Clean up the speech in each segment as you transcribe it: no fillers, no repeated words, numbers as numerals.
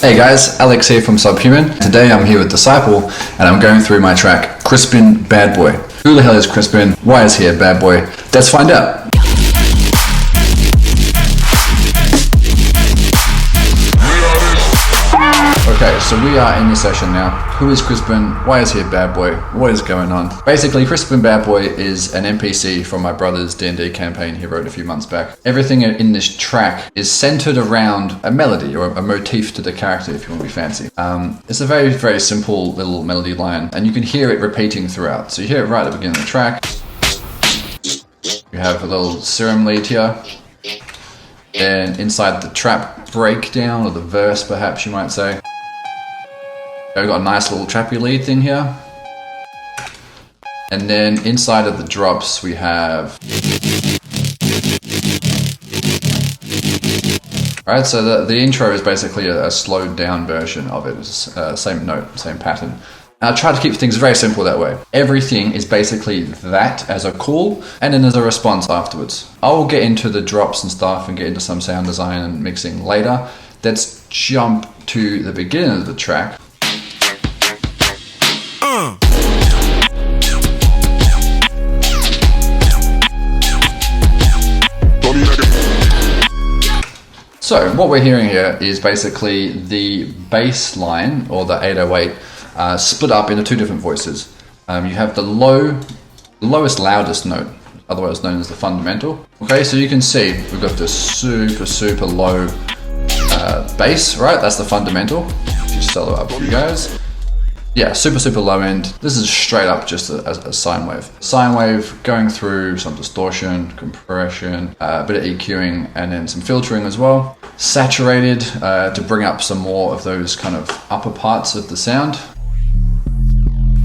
Hey guys, Alex here from Subhuman. Today I'm here with Disciple and I'm going through my track Crispin Bad Boy. Who the hell is Crispin? Why is he a bad boy? Let's find out. Okay, so we are in this session now. Who is Crispin? Why is he a bad boy? What is going on? Basically, Crispin Bad Boy is an NPC from my brother's D&D campaign he wrote a few months back. Everything in this track is centered around a melody or a motif to the character, if you want to be fancy. It's a very, very simple little melody line, and you can hear it repeating throughout. So you hear it right at the beginning of the track. You have a little serum lead here. Then inside the trap breakdown, or the verse perhaps you might say. We've got a nice little trappy lead thing here. And then inside of the drops we have... Alright, so the intro is basically a slowed down version of it. It's same note, same pattern. And I try to keep things very simple that way. Everything is basically that as a call, and then there's a response afterwards. I will get into the drops and stuff and get into some sound design and mixing later. Let's jump to the beginning of the track. So what we're hearing here is basically the bass line, or the 808, split up into two different voices. You have the lowest loudest note, otherwise known as the fundamental. Okay, so you can see we've got this super low bass, right? That's the fundamental. Just solo up for you guys. Yeah, super low end. This is straight up just a sine wave. Sine wave going through some distortion, compression, a bit of EQing, and then some filtering as well. Saturated to bring up some more of those kind of upper parts of the sound.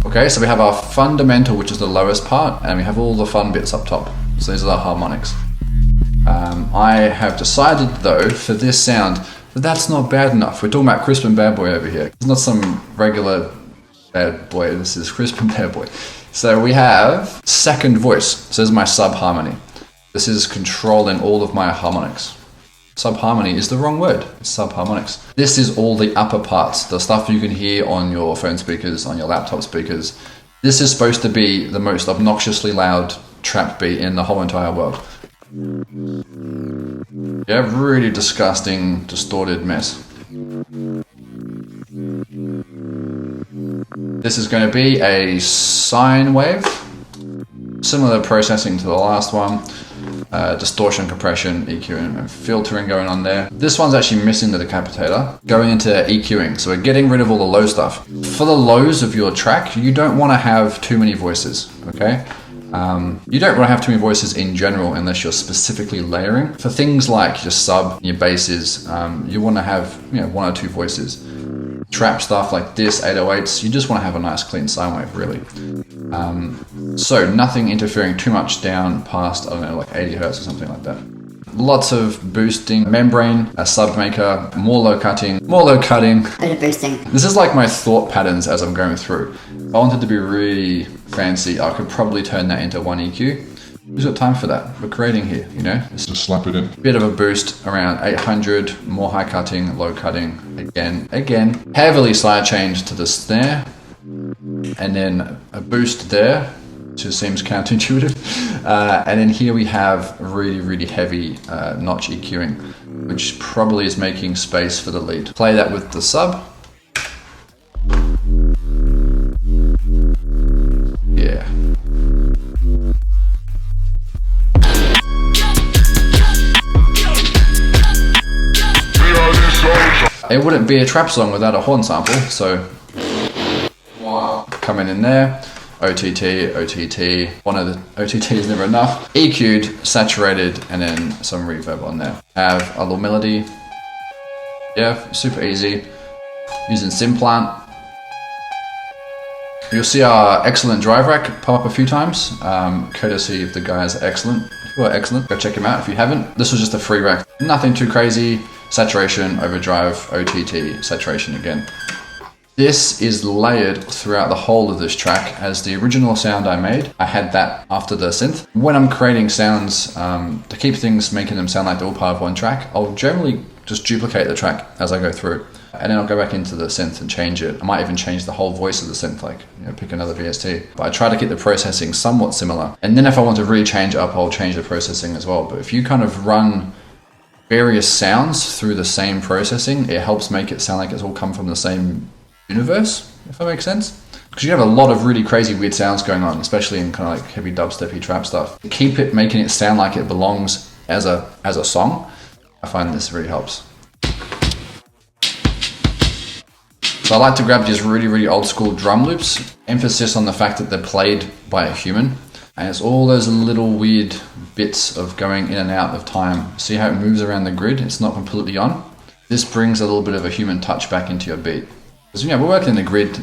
Okay, so we have our fundamental, which is the lowest part, and we have all the fun bits up top. So these are the harmonics. I have decided though, for this sound, that's not bad enough. We're talking about Crispin Bad Boy over here. It's not some regular bad boy, this is Crispin Bad Boy. So we have second voice. So this is my sub-harmony. This is controlling all of my harmonics. Sub-harmony is the wrong word, it's sub-harmonics. This is all the upper parts, the stuff you can hear on your phone speakers, on your laptop speakers. This is supposed to be the most obnoxiously loud trap beat in the whole entire world. Yeah, really disgusting, distorted mess. This is going to be a sine wave, similar processing to the last one. Distortion, compression, EQing, and filtering going on there. This one's actually missing the decapitator, going into EQing. So we're getting rid of all the low stuff. For the lows of your track, you don't want to have too many voices, okay? You don't want to have too many voices in general unless you're specifically layering. For things like your sub, your basses, you want to have one or two voices. Trap stuff like this, 808s, you just want to have a nice clean sine wave, really. So nothing interfering too much down past, I don't know, like 80 hertz or something like that. Lots of boosting, membrane, a sub maker, more low cutting. Bit of boosting. This is like my thought patterns as I'm going through. If I wanted to be really fancy, I could probably turn that into one EQ. Who's got time for that? We're creating here, Just slap it in. Bit of a boost around 800, more high cutting, low cutting, again. Heavily side change to the snare, and then a boost there, which just seems counterintuitive. And then here we have really heavy notch EQing, which probably is making space for the lead. Play that with the sub. Yeah. It wouldn't be a trap song without a horn sample, so coming in there, OTT, one of the OTT is never enough, EQ'd, saturated, and then some reverb on there. Have a little melody, yeah, super easy, using Simplant. You'll see our excellent drive rack pop up a few times, courtesy of the guys at Excellent. Who are excellent, go check him out if you haven't. This was just a free rack, nothing too crazy. Saturation, overdrive, OTT, saturation again. This is layered throughout the whole of this track. As the original sound I made, I had that after the synth. When I'm creating sounds, to keep things, making them sound like they're all part of one track, I'll generally just duplicate the track as I go through. And then I'll go back into the synth and change it. I might even change the whole voice of the synth, like, you know, pick another VST. But I try to keep the processing somewhat similar. And then if I want to really change it up, I'll change the processing as well. But if you kind of run various sounds through the same processing, it helps make it sound like it's all come from the same universe, if that makes sense. Because you have a lot of really crazy weird sounds going on, especially in kind of like heavy dubsteppy trap stuff. Keep it making it sound like it belongs as a song. I find this really helps. So I like to grab these really, really old school drum loops, emphasis on the fact that they're played by a human. And it's all those little weird bits of going in and out of time. See how it moves around the grid? It's not completely on. This brings a little bit of a human touch back into your beat. Because, you know, we're working in the grid,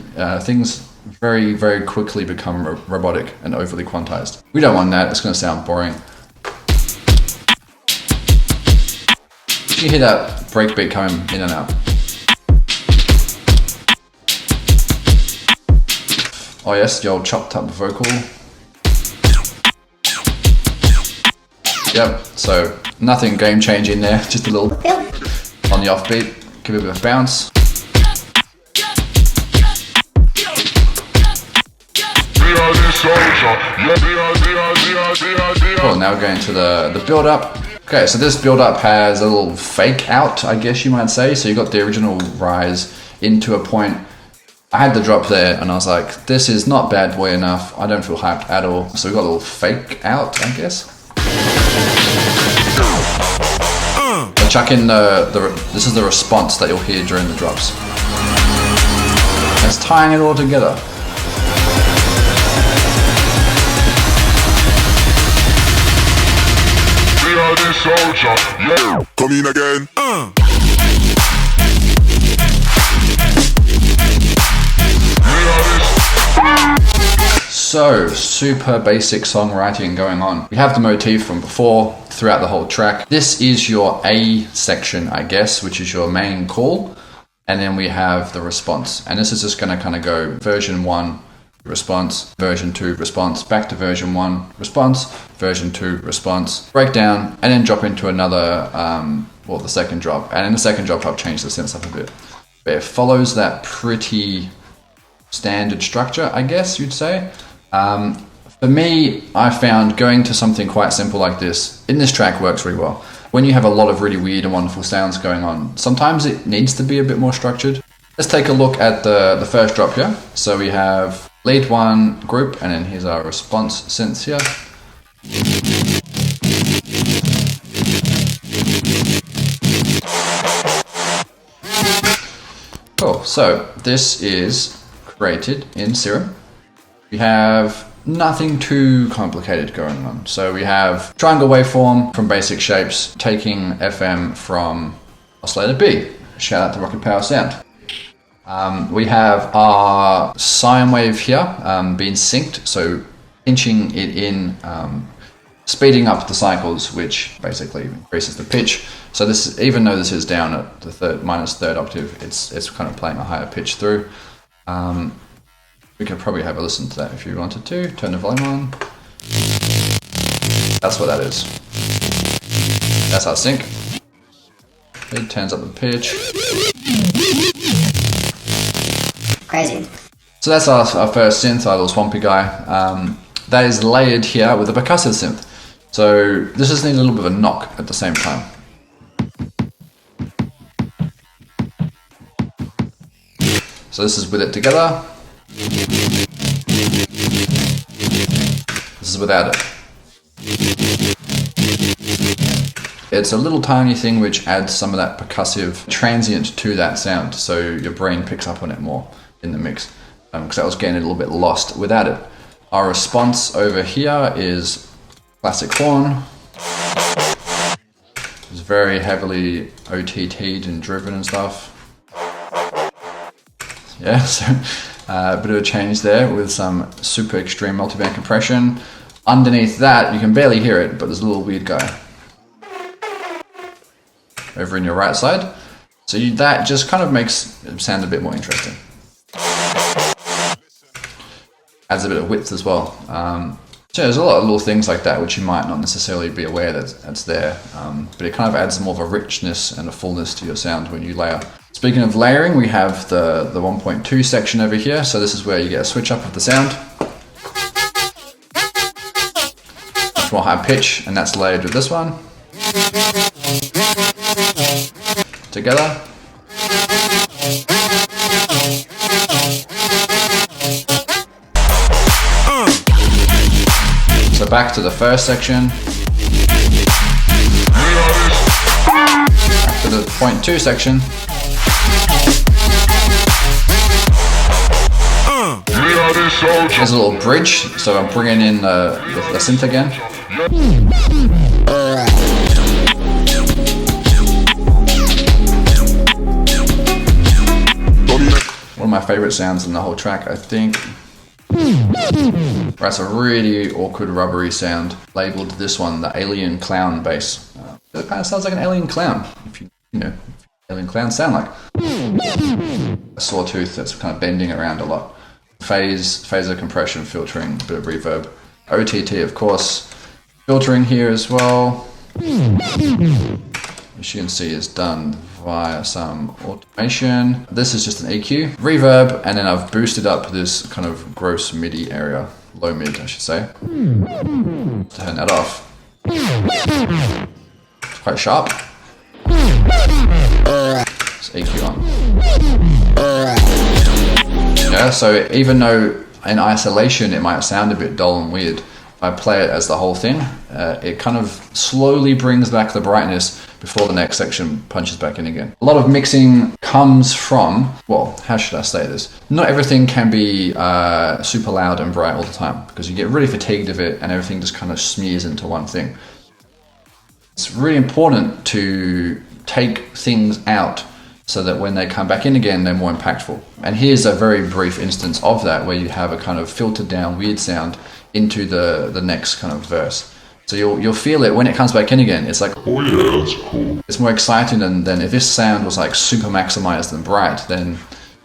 things very, very quickly become robotic and overly quantized. We don't want that, it's going to sound boring. You hear that breakbeat coming in and out. Oh yes, the old chopped up vocal. Yep, so nothing game changing there, just a little on the offbeat, give it a bit of bounce. Cool, now we're going to the build up. Okay, so this build up has a little fake out, I guess you might say. So you got the original rise into a point. I had the drop there and I was like, this is not bad boy enough. I don't feel hyped at all. So we got a little fake out, I guess. I chuck in this is the response that you'll hear during the drops. It's tying it all together. Soldier, yeah, come in again. So, super basic songwriting going on. We have the motif from before throughout the whole track. This is your A section, I guess, which is your main call. And then we have the response. And this is just going to kind of go version 1, response, version 2, response, back to version 1, response, version 2, response, breakdown, and then drop into another, the second drop. And in the second drop, I've changed the synth up a bit. But it follows that pretty standard structure, I guess you'd say. For me, I found going to something quite simple like this in this track works really well. When you have a lot of really weird and wonderful sounds going on, sometimes it needs to be a bit more structured. Let's take a look at the first drop here. So we have lead 1 group, and then here's our response synths here. Cool, so this is created in Serum. We have nothing too complicated going on. So we have triangle waveform from basic shapes, taking FM from oscillator B. Shout out to Rocket Power Sound. We have our sine wave here being synced, so pinching it in, speeding up the cycles, which basically increases the pitch. So this, even though this is down at the minus third octave, it's kind of playing a higher pitch through. We could probably have a listen to that if you wanted to. Turn the volume on. That's what that is. That's our sync. It turns up the pitch. Crazy. So that's our first synth, our little swampy guy. That is layered here with a percussive synth. So this just needs a little bit of a knock at the same time. So this is with it together. This is without it. It's a little tiny thing which adds some of that percussive transient to that sound, so your brain picks up on it more in the mix, because that was getting a little bit lost without it. Our response over here is classic horn. It's very heavily OTT'd and driven and stuff. Yeah, so a bit of a change there with some super extreme multiband compression. Underneath that, you can barely hear it, but there's a little weird guy over in your right side. So that just kind of makes it sound a bit more interesting. Adds a bit of width as well. So there's a lot of little things like that which you might not necessarily be aware that's there, but it kind of adds more of a richness and a fullness to your sound when you layer. Speaking of layering, we have the 1.2 section over here, so this is where you get a switch up of the sound. Much more high pitch, and that's layered with this one. Together. So back to the first section. Back to the 0.2 section. There's a little bridge, so I'm bringing in the synth again. One of my favorite sounds in the whole track, I think. That's a really awkward rubbery sound, labeled this one the alien clown bass. It kind of sounds like an alien clown, if you know alien clowns sound like. A sawtooth that's kind of bending around a lot. Phaser, compression, filtering, a bit of reverb. OTT, of course, filtering here as well. As you can see, is done via some automation. This is just an EQ, reverb, and then I've boosted up this kind of gross MIDI area, low mid, I should say. Turn that off. It's quite sharp. It's EQ on. Yeah, so even though in isolation it might sound a bit dull and weird, if I play it as the whole thing, it kind of slowly brings back the brightness before the next section punches back in again. A lot of mixing comes from, well, how should I say this? Not everything can be super loud and bright all the time, because you get really fatigued of it and everything just kind of smears into one thing. It's really important to take things out so that when they come back in again, they're more impactful. And here's a very brief instance of that, where you have a kind of filtered down weird sound into the next kind of verse. So you'll feel it when it comes back in again. It's like, oh yeah, that's cool. It's more exciting than if this sound was like super maximized and bright, then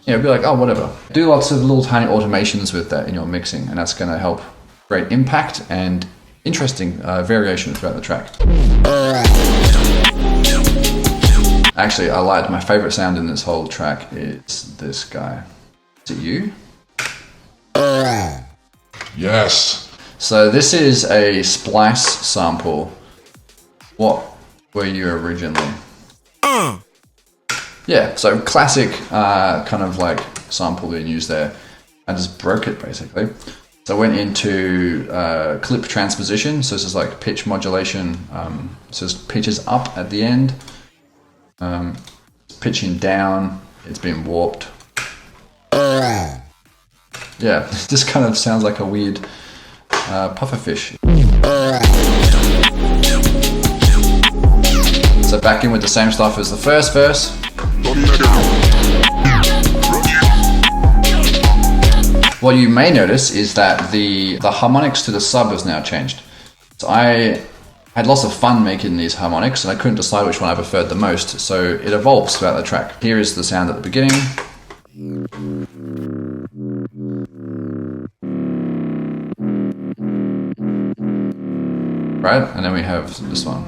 it'd be like, oh, whatever. Do lots of little tiny automations with that in your mixing, and that's going to help create impact and interesting variation throughout the track. Actually, I lied. My favorite sound in this whole track is this guy. Is it you? Yes. So this is a splice sample. What were you originally? Yeah, so classic kind of like sample being used there. I just broke it basically. So I went into clip transposition. So this is like pitch modulation. So this pitches up at the end. Pitching down, it's been warped. Yeah, this kind of sounds like a weird pufferfish. So back in with the same stuff as the first verse. What you may notice is that the harmonics to the sub has now changed. So I had lots of fun making these harmonics, and I couldn't decide which one I preferred the most, so it evolves throughout the track. Here is the sound at the beginning. Right, and then we have this one.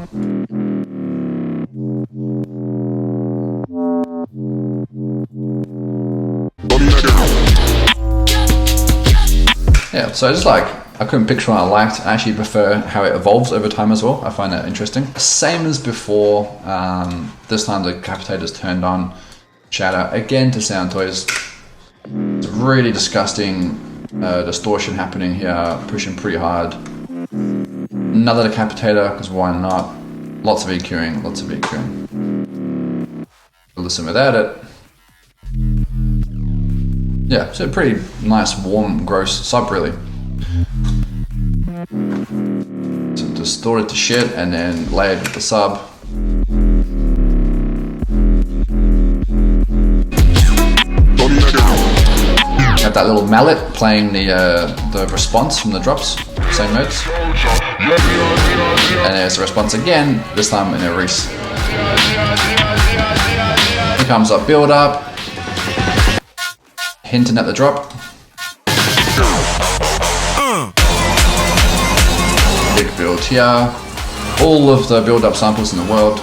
Yeah, so just like, I couldn't picture what I liked. I actually prefer how it evolves over time as well. I find that interesting. Same as before, this time the capitator's turned on. Shout out again to Sound Toys. It's really disgusting distortion happening here, pushing pretty hard. Another decapitator, because why not? Lots of EQing, lots of EQing. Listen without it. Yeah, so pretty nice, warm, gross sub really. So distorted to shit and then layered with the sub. Have that little mallet playing the response from the drops, same notes. And there's the response again, this time in a res. Here comes our build up. Hinting at the drop. build here. All of the build-up samples in the world.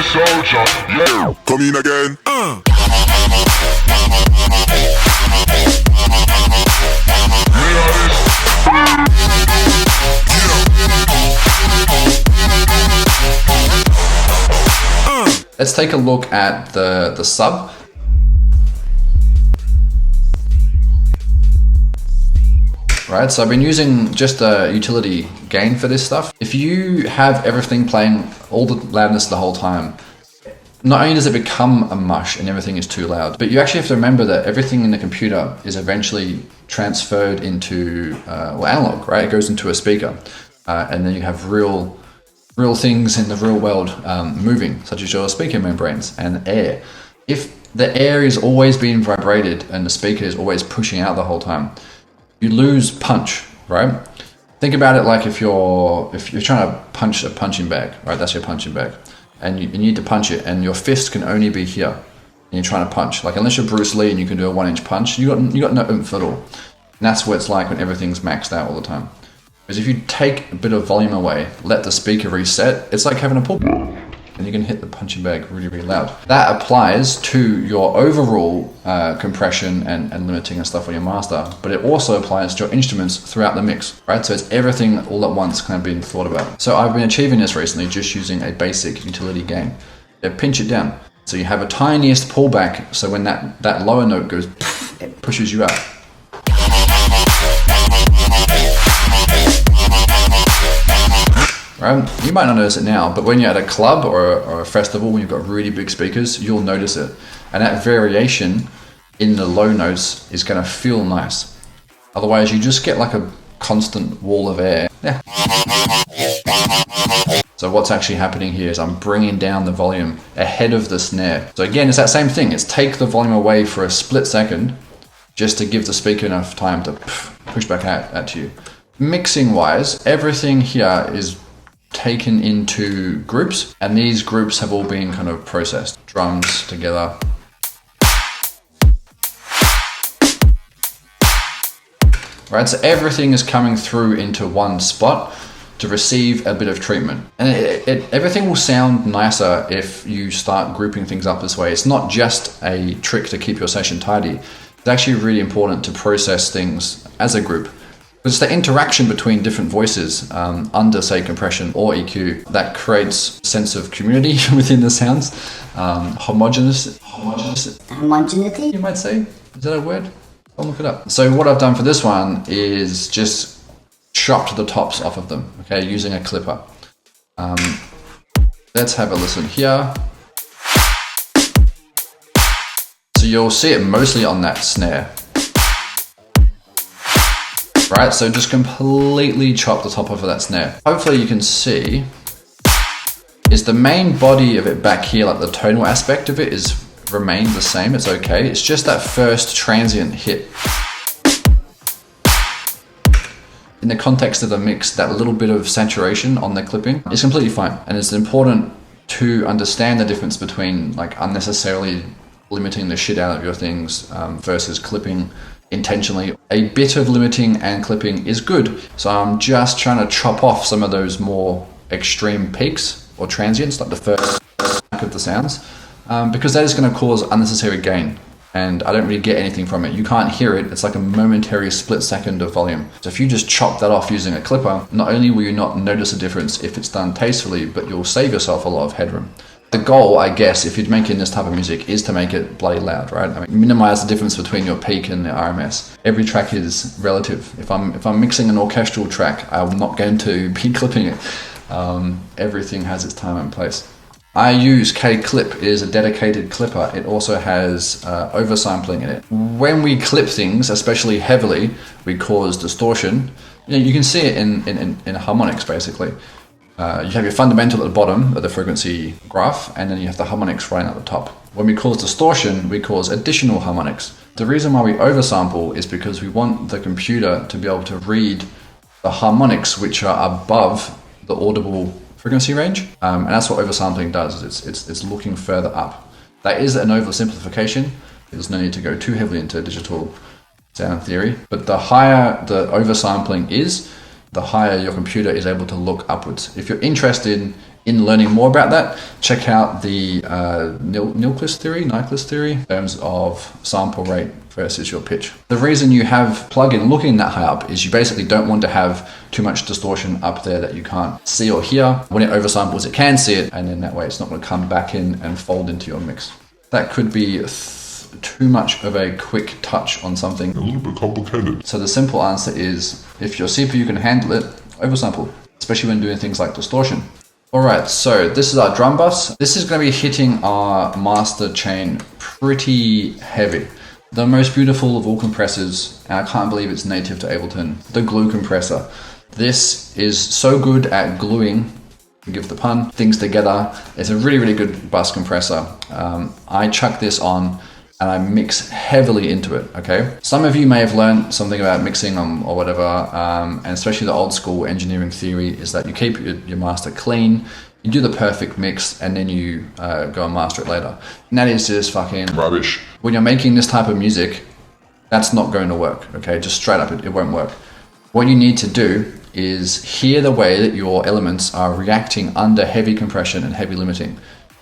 Soldier, yeah, come in again. Let's take a look at the sub. Right, so I've been using just a utility gain for this stuff. If you have everything playing all the loudness the whole time, not only does it become a mush and everything is too loud, but you actually have to remember that everything in the computer is eventually transferred into analog, right? It goes into a speaker, and then you have real things in the real world moving, such as your speaker membranes and air. If the air is always being vibrated and the speaker is always pushing out the whole time, you lose punch, right? Think about it like if you're trying to punch a punching bag, right? That's your punching bag, and you need to punch it, and your fist can only be here, and you're trying to punch. Like unless you're Bruce Lee and you can do a 1-inch punch, you got no oomph at all. And that's what it's like when everything's maxed out all the time. Because if you take a bit of volume away, let the speaker reset, it's like having a pull, and you can hit the punching bag really, really loud. That applies to your overall compression and limiting and stuff on your master, but it also applies to your instruments throughout the mix, right? So it's everything all at once kind of being thought about. So I've been achieving this recently just using a basic utility gain. Pinch it down. So you have a tiniest pullback, so when that lower note goes, it pushes you up. Right? You might not notice it now, but when you're at a club or a festival, when you've got really big speakers, you'll notice it. And that variation in the low notes is going to feel nice. Otherwise, you just get like a constant wall of air. Yeah. So what's actually happening here is I'm bringing down the volume ahead of the snare. So again, it's that same thing. It's take the volume away for a split second just to give the speaker enough time to push back out at you. Mixing wise, everything here is taken into groups, and these groups have all been kind of processed. Drums together. Right, so everything is coming through into one spot to receive a bit of treatment. And everything will sound nicer if you start grouping things up this way. It's not just a trick to keep your session tidy. It's actually really important to process things as a group. It's the interaction between different voices under, say, compression or EQ that creates a sense of community within the sounds. Homogeneity, you might say. Is that a word? I'll look it up. So what I've done for this one is just chopped the tops off of them, okay, using a clipper. Let's have a listen here. So you'll see it mostly on that snare. Right, so just completely chop the top off of that snare. Hopefully you can see is the main body of it back here, like the tonal aspect of it is remained the same, it's okay. It's just that first transient hit. In the context of the mix, that little bit of saturation on the clipping is completely fine. And it's important to understand the difference between like unnecessarily limiting the shit out of your things versus clipping intentionally. A bit of limiting and clipping is good. So I'm just trying to chop off some of those more extreme peaks or transients, like the first of the sounds, because that is going to cause unnecessary gain. And I don't really get anything from it. You can't hear it. It's like a momentary split second of volume. So if you just chop that off using a clipper, not only will you not notice a difference if it's done tastefully, but you'll save yourself a lot of headroom. The goal, I guess, if you're making this type of music, is to make it bloody loud, right? I mean, minimize the difference between your peak and the RMS. Every track is relative. If I'm mixing an orchestral track, I'm not going to be clipping it. Everything has its time and place. I use K-Clip. It is a dedicated clipper. It also has oversampling in it. When we clip things, especially heavily, we cause distortion. You can see it in harmonics, basically. You have your fundamental at the bottom of the frequency graph, and then you have the harmonics right at the top. When we cause distortion, we cause additional harmonics. The reason why we oversample is because we want the computer to be able to read the harmonics which are above the audible frequency range, and that's what oversampling does. It's looking further up. That is an oversimplification, There's no need to go too heavily into digital sound theory. But the higher the oversampling is, the higher your computer is able to look upwards. If you're interested in learning more about that, check out the Nyquist theory in terms of sample rate versus your pitch. The reason you have plugin looking that high up is you basically don't want to have too much distortion up there that you can't see or hear. When it oversamples, it can see it, and then that way it's not going to come back in and fold into your mix. That could be too much of a quick touch on something A little bit complicated. So the simple answer is, if your CPU can handle it, oversample, especially when doing things like distortion. Alright, so this is our drum bus. This is going to be hitting our master chain pretty heavy. The most beautiful of all compressors, and I can't believe it's native to Ableton, the glue compressor. This is so good at gluing, give the pun, things together. It's a really, really good bus compressor. I chuck this on and I mix heavily into it, okay? Some of you may have learned something about mixing or whatever, and especially the old school engineering theory is that you keep your master clean, you do the perfect mix, and then you go and master it later. And that is just fucking Rubbish. When you're making this type of music, that's not going to work, okay? Just straight up, it won't work. What you need to do is hear the way that your elements are reacting under heavy compression and heavy limiting,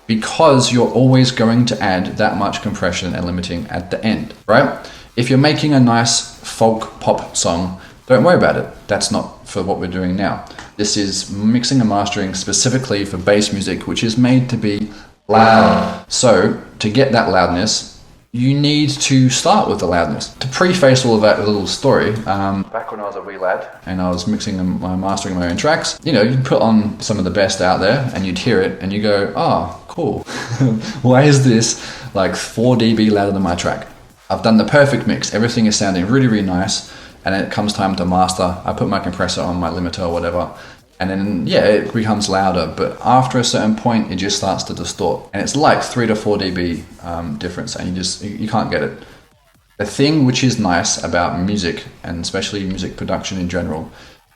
because you're always going to add that much compression and limiting at the end, right? If you're making a nice folk pop song, don't worry about it. That's not for what we're doing now. This is mixing and mastering specifically for bass music, which is made to be loud. So to get that loudness, you need to start with the loudness. To preface all of that with a little story, back when I was a wee lad and I was mixing and mastering my own tracks, you know, you'd put on some of the best out there and you'd hear it and you go, oh, cool. Why is this like 4 dB louder than my track? I've done the perfect mix. Everything is sounding really, really nice. And then it comes time to master. I put my compressor on my limiter or whatever. And then, yeah, it becomes louder, but after a certain point, it just starts to distort. And it's like 3 to 4 dB difference, and you can't get it. The thing which is nice about music, and especially music production in general,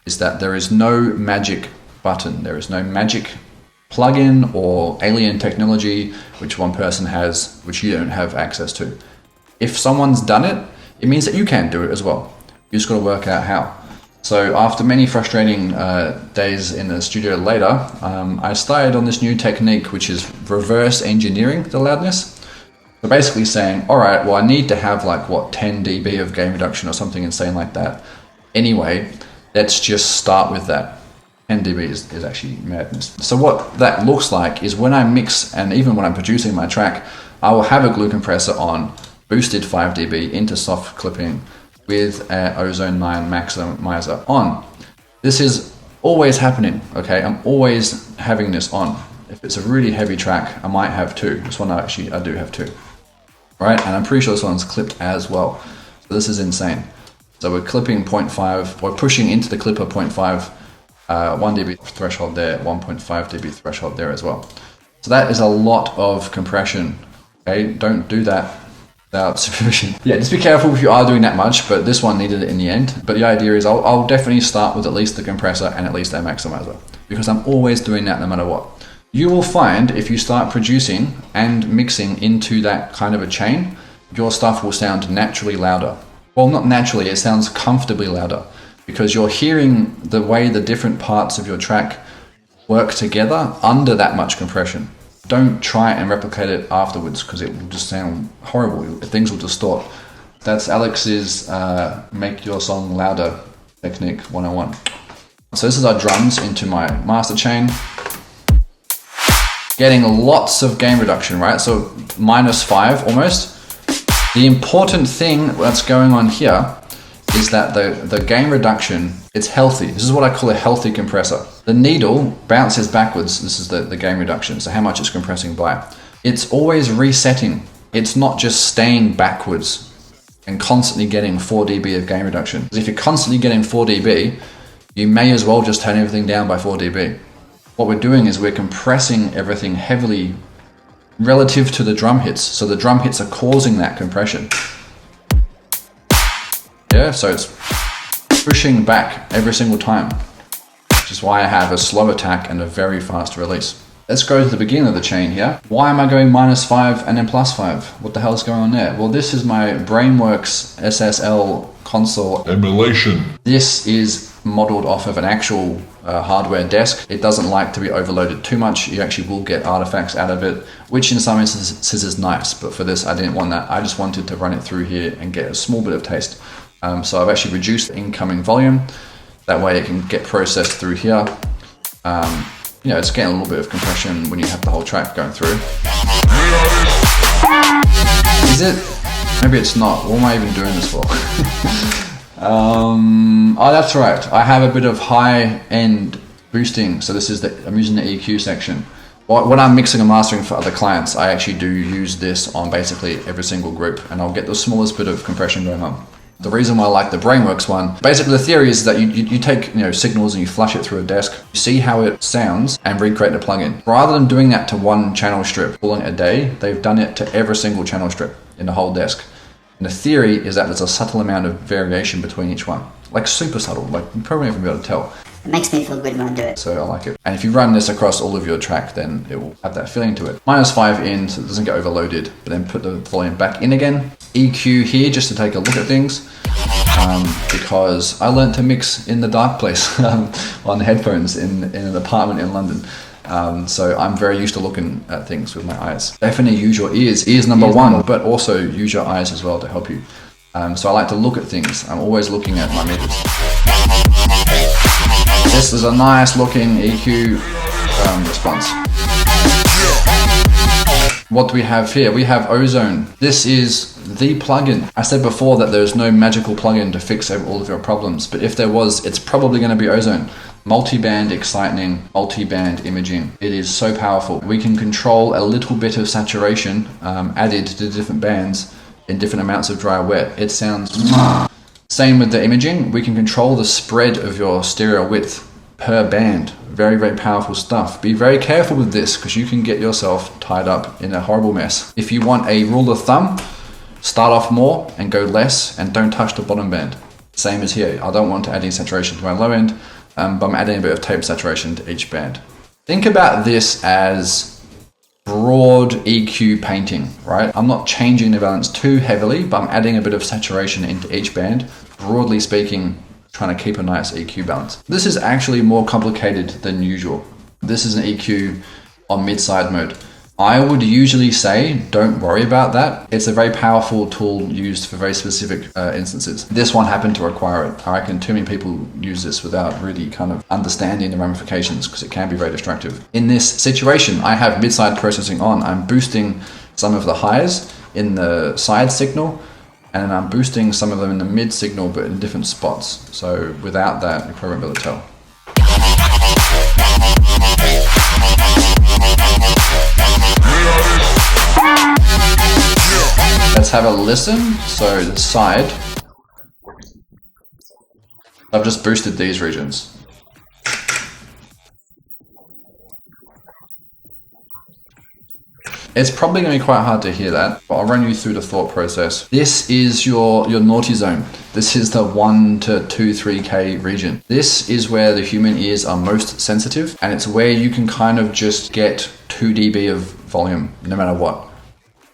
is that there is no magic button. There is no magic plugin or alien technology which one person has, which you don't have access to. If someone's done it, it means that you can do it as well. You just got to work out how. So after many frustrating days in the studio later, I started on this new technique, which is reverse engineering the loudness. So basically saying, all right, well, I need to have like, 10 dB of gain reduction or something insane like that. Anyway, let's just start with that. 10 dB is actually madness. So what that looks like is when I mix, and even when I'm producing my track, I will have a glue compressor on, boosted 5 dB into soft clipping, with an Ozone 9 maximizer on. This is always happening, okay? I'm always having this on. If it's a really heavy track, I might have 2. This one I do have 2, right? And I'm pretty sure this one's clipped as well. So this is insane. So we're clipping 0.5, we're pushing into the clipper 0.5, 1 dB threshold there, 1.5 dB threshold there as well. So that is a lot of compression, okay? Don't do that without supervision. Yeah, just be careful if you are doing that much, but this one needed it in the end. But the idea is I'll definitely start with at least the compressor and at least a maximizer, because I'm always doing that no matter what. You will find if you start producing and mixing into that kind of a chain, your stuff will sound naturally louder. Well, not naturally, it sounds comfortably louder, because you're hearing the way the different parts of your track work together under that much compression. Don't try and replicate it afterwards, because it will just sound horrible. Things will distort. That's Alex's make your song louder technique 101. So this is our drums into my master chain. Getting lots of gain reduction, right? So -5 almost. The important thing that's going on here is that the gain reduction, it's healthy. This is what I call a healthy compressor. The needle bounces backwards. This is the gain reduction, so how much it's compressing by. It's always resetting. It's not just staying backwards and constantly getting 4 dB of gain reduction. Because if you're constantly getting 4 dB, you may as well just turn everything down by 4 dB. What we're doing is we're compressing everything heavily relative to the drum hits. So the drum hits are causing that compression. Yeah, so it's pushing back every single time, which is why I have a slow attack and a very fast release. Let's go to the beginning of the chain here. Why am I going -5 and then +5? What the hell is going on there? Well, this is my Brainworks SSL console. Emulation. This is modeled off of an actual hardware desk. It doesn't like to be overloaded too much. You actually will get artifacts out of it, which in some instances is nice. But for this, I didn't want that. I just wanted to run it through here and get a small bit of taste. So I've actually reduced the incoming volume. That way it can get processed through here. You know, it's getting a little bit of compression when you have the whole track going through. Is it? Maybe it's not. What am I even doing this for? Oh, that's right. I have a bit of high-end boosting. So this is I'm using the EQ section. When I'm mixing and mastering for other clients, I actually do use this on basically every single group, and I'll get the smallest bit of compression going on. The reason why I like the Brainworks one, basically the theory is that you take signals and you flush it through a desk, you see how it sounds, and recreate the plugin. Rather than doing that to one channel strip, calling it a day, they've done it to every single channel strip in the whole desk. And the theory is that there's a subtle amount of variation between each one. Like super subtle, like you probably won't even be able to tell. It makes me feel good when I do it. So I like it. And if you run this across all of your track, then it will have that feeling to it. -5 in, so it doesn't get overloaded, but then put the volume back in again. EQ here, just to take a look at things. Because I learned to mix in the dark place on headphones in an apartment in London. So I'm very used to looking at things with my eyes. Definitely use your ears. Ears number one, but also use your eyes as well to help you. So I like to look at things. I'm always looking at my meters. This is a nice looking EQ response. What do we have here? We have Ozone. This is the plugin. I said before that there's no magical plugin to fix all of your problems, but if there was, it's probably going to be Ozone. Multi-band exciting, multi-band imaging. It is so powerful. We can control a little bit of saturation added to different bands in different amounts of dry wet. It sounds... Same with the imaging. We can control the spread of your stereo width per band. Very, very powerful stuff. Be very careful with this because you can get yourself tied up in a horrible mess. If you want a rule of thumb, start off more and go less and don't touch the bottom band. Same as here. I don't want to add any saturation to my low end, but I'm adding a bit of tape saturation to each band. Think about this as broad EQ painting, right? I'm not changing the balance too heavily, but I'm adding a bit of saturation into each band. Broadly speaking, trying to keep a nice EQ balance. This is actually more complicated than usual. This is an EQ on mid-side mode. I would usually say don't worry about that. It's a very powerful tool used for very specific instances. This one happened to require it. I reckon too many people use this without really kind of understanding the ramifications because it can be very destructive. In this situation, I have mid-side processing on. I'm boosting some of the highs in the side signal, and I'm boosting some of them in the mid signal, but in different spots. So without that, you probably won't be able to tell. Let's have a listen. So the side, I've just boosted these regions. It's probably going to be quite hard to hear that, but I'll run you through the thought process. This is your naughty zone. This is the 1 to 2, 3K region. This is where the human ears are most sensitive, and it's where you can kind of just get 2 dB of volume, no matter what.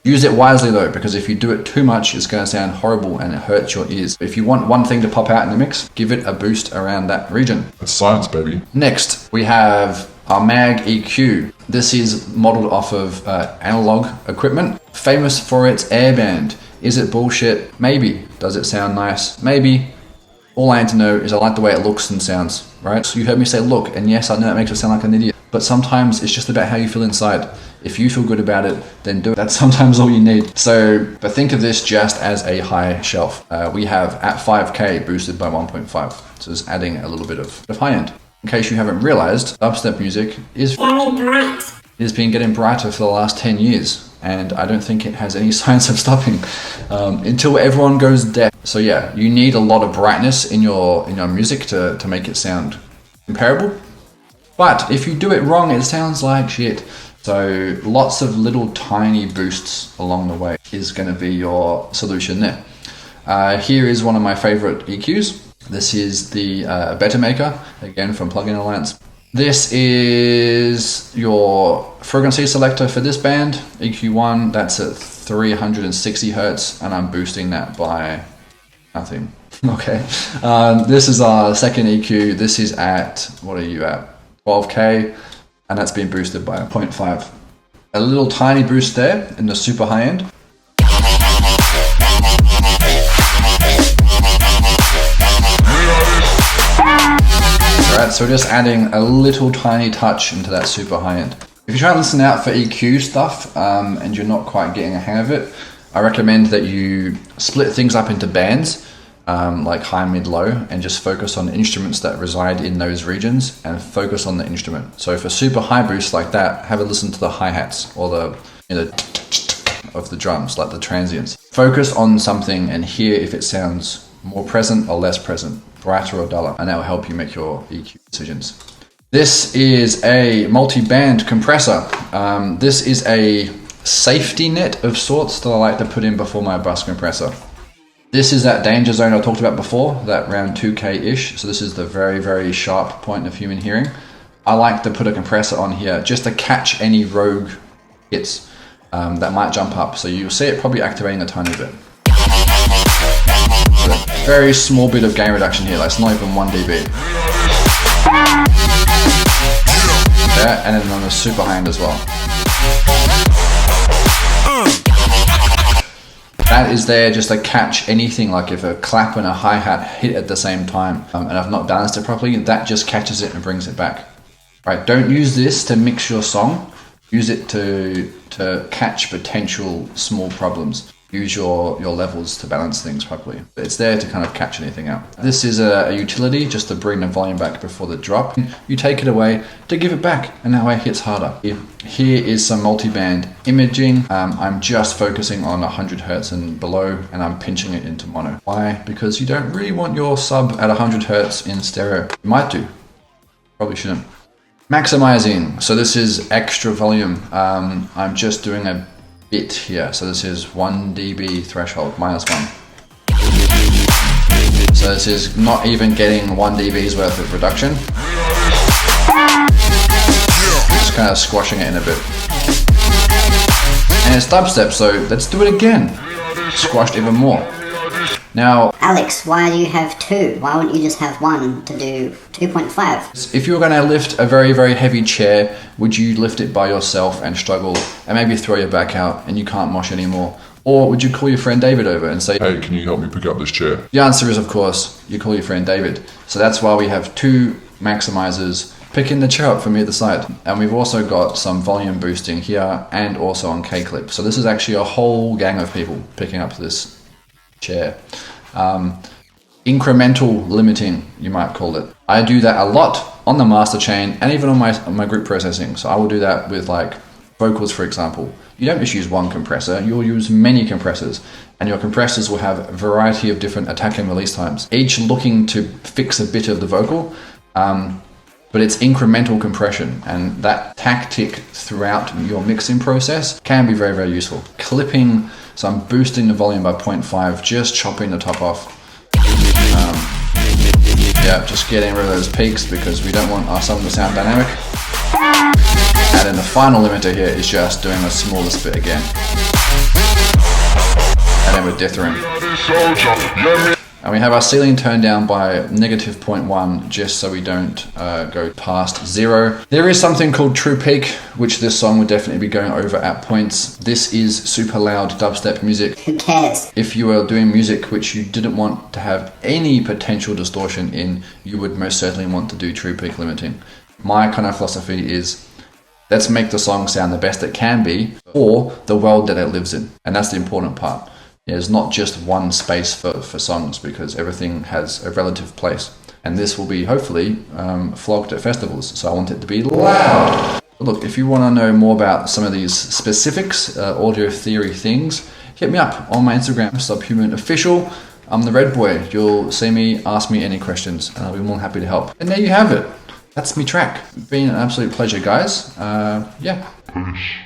Use it wisely though, because if you do it too much, it's going to sound horrible and it hurts your ears. If you want one thing to pop out in the mix, give it a boost around that region. It's science, baby. Next, we have our Mag EQ. This is modeled off of analog equipment, famous for its airband. Is it bullshit? Maybe. Does it sound nice? Maybe. All I need to know is I like the way it looks and sounds, right? So you heard me say look, and yes, I know that makes me sound like an idiot, but sometimes it's just about how you feel inside. If you feel good about it, then do it. That's sometimes all you need. So, but think of this just as a high shelf. We have at 5K boosted by 1.5. So it's adding a little bit of high end. In case you haven't realized, dubstep music is very bright. It has been getting brighter for the last 10 years, and I don't think it has any signs of stopping until everyone goes deaf. So yeah, you need a lot of brightness in your music to make it sound comparable. But if you do it wrong, it sounds like shit. So lots of little tiny boosts along the way is going to be your solution there. Here is one of my favorite EQs. This is the Better Maker, again from Plugin Alliance. This is your frequency selector for this band, EQ1. That's at 360 hertz, and I'm boosting that by nothing. Okay. This is our second EQ. This is at, what are you at? 12K, and that's been boosted by 0.5. A little tiny boost there in the super high end. Alright, so we're just adding a little tiny touch into that super high end. If you try and listen out for EQ stuff and you're not quite getting a hang of it, I recommend that you split things up into bands, like high, mid, low, and just focus on instruments that reside in those regions and focus on the instrument. So for super high boosts like that, have a listen to the hi-hats or the of the drums, like the transients. Focus on something and hear if it sounds more present or less present, brighter or duller, and that will help you make your EQ decisions. This is a multi-band compressor. This is a safety net of sorts that I like to put in before my bus compressor. This is that danger zone I talked about before, that around 2K-ish. So this is the very, very sharp point of human hearing. I like to put a compressor on here just to catch any rogue hits that might jump up. So you'll see it probably activating a tiny bit. So very small bit of gain reduction here, like it's not even 1 dB. Yeah, and then on the super high end as well. That is there just to catch anything, like if a clap and a hi-hat hit at the same time and I've not balanced it properly, that just catches it and brings it back. Right, don't use this to mix your song. Use it to catch potential small problems. Use your levels to balance things properly. It's there to kind of catch anything out. This is a utility just to bring the volume back before the drop. You take it away to give it back, and that way it hits harder. Here is some multi-band imaging. I'm just focusing on 100 hertz and below, and I'm pinching it into mono. Why? Because you don't really want your sub at 100 hertz in stereo. You might do. Probably shouldn't. Maximizing. So this is extra volume. I'm just doing a bit here. So this is 1 dB threshold, -1. So this is not even getting 1 dB's worth of reduction. Just kind of squashing it in a bit. And it's dubstep, so let's do it again. Squashed even more. Now, Alex, why do you have 2? Why wouldn't you just have 1 to do 2.5? if you were going to lift a very, very heavy chair, would you lift it by yourself and struggle and maybe throw your back out and you can't mosh anymore? Or would you call your friend David over and say, Hey, can you help me pick up this chair? The answer is, of course, you call your friend David. So that's why we have 2 maximizers picking the chair up from either side. And we've also got some volume boosting here and also on K-clip. So this is actually a whole gang of people picking up this chair. Incremental limiting, you might call it. I do that a lot on the master chain and even on my group processing. So I will do that with like vocals, for example. You don't just use one compressor, you'll use many compressors, and your compressors will have a variety of different attack and release times, each looking to fix a bit of the vocal, but it's incremental compression, and that tactic throughout your mixing process can be very, very useful. Clipping, so I'm boosting the volume by 0.5, just chopping the top off. Yeah, just getting rid of those peaks because we don't want our song to sound dynamic. And then the final limiter here is just doing the smallest bit again. And then we're dithering. And we have our ceiling turned down by -0.1 just so we don't go past 0. There is something called true peak, which this song would definitely be going over at points. This is super loud dubstep music. Who cares? If you were doing music which you didn't want to have any potential distortion in, you would most certainly want to do true peak limiting. My kind of philosophy is, let's make the song sound the best it can be for the world that it lives in. And that's the important part. There's not just one space for songs because everything has a relative place. And this will be hopefully flogged at festivals. So I want it to be loud. But look, if you want to know more about some of these specifics, audio theory things, hit me up on my Instagram, Subhuman Official. I'm the Red Boy. You'll see me, ask me any questions, and I'll be more than happy to help. And there you have it. That's me track. Been an absolute pleasure, guys. Yeah. Peace.